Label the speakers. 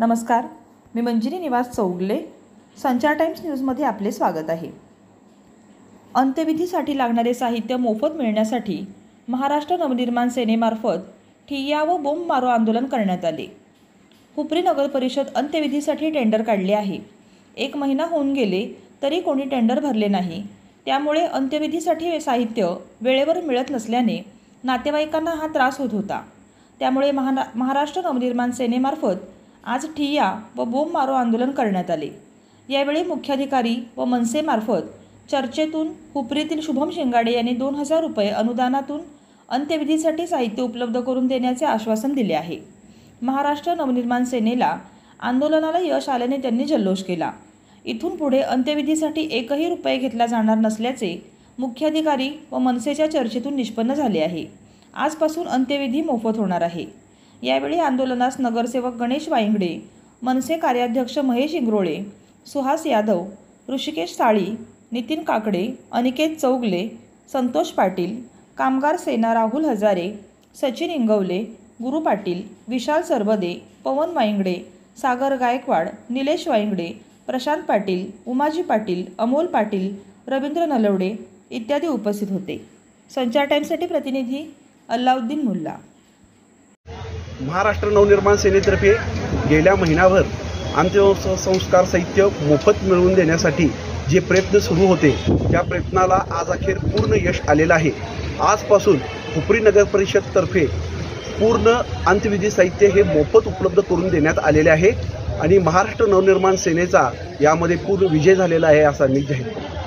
Speaker 1: नमस्कार, मी मंजिरी निवास चौगले. संचार टाइम्स न्यूजमध्ये आपले स्वागत आहे. अंत्यविधीसाठी लागणारे साहित्य मोफत मिळण्यासाठी महाराष्ट्र नवनिर्माण सेनेमार्फत ठिय्या व बोंब मारो आंदोलन करण्यात आले. हुपरी नगर परिषद अंत्यविधीसाठी टेंडर काढले आहे. 1 महिना होऊन गेले तरी कोणी टेंडर भरले नाही. त्यामुळे अंत्यविधीसाठी साहित्य वेळेवर मिळत नसल्याने नातेवाईकांना हा त्रास होत होता. त्यामुळे महाराष्ट्र नवनिर्माण सेनेमार्फत आज ठिय्या व बोंब मारो आंदोलन करण्यात आले. यावेळी मुख्याधिकारी व मनसेमार्फत चर्चेतून हुपरीतील शुभम शिंगाडे यांनी 2000 रुपये अनुदानातून अंत्यविधीसाठी साहित्य उपलब्ध करून देण्याचे आश्वासन दिले आहे. महाराष्ट्र नवनिर्माण सेनेला आंदोलनाला यश आल्याने त्यांनी जल्लोष केला. इथून पुढे अंत्यविधीसाठी 1ही रुपये घेतला जाणार नसल्याचे मुख्याधिकारी व मनसेच्या चर्चेतून निष्पन्न झाले आहे. आजपासून अंत्यविधी मोफत होणार आहे. यावेळी आंदोलनास नगरसेवक गणेश वायंगडे, मनसे कार्याध्यक्ष महेश इंगरोळे, सुहास यादव, ऋषिकेश साळी, नितीन काकडे, अनिकेत चौगले, संतोष पाटील, कामगार सेना राहुल हजारे, सचिन इंगवले, गुरु पाटील, विशाल सरबदे, पवन वायंगडे, सागर गायकवाड, निलेश वायंगडे, प्रशांत पाटील, उमाजी पाटील, अमोल पाटील, रवींद्र नलवडे इत्यादी उपस्थित होते. संचार टाइम्ससाठी प्रतिनिधी अल्लाउद्दीन मुल्ला.
Speaker 2: महाराष्ट्र नवनिर्माण सेनेतर्फे गेल्या महिनाभर अंत्यसंस्कार साहित्य मोफत मिळवून देण्यासाठी जे प्रयत्न सुरू होते त्या प्रयत्नाला आज अखेर पूर्ण यश आलेलं आहे. आजपासून हुपरी नगर परिषदतर्फे पूर्ण अंत्यविधी साहित्य हे मोफत उपलब्ध करून देण्यात आलेले आहे आणि महाराष्ट्र नवनिर्माण सेनेचा यामध्ये पूर्ण विजय झालेला आहे असा निश्चय आहे.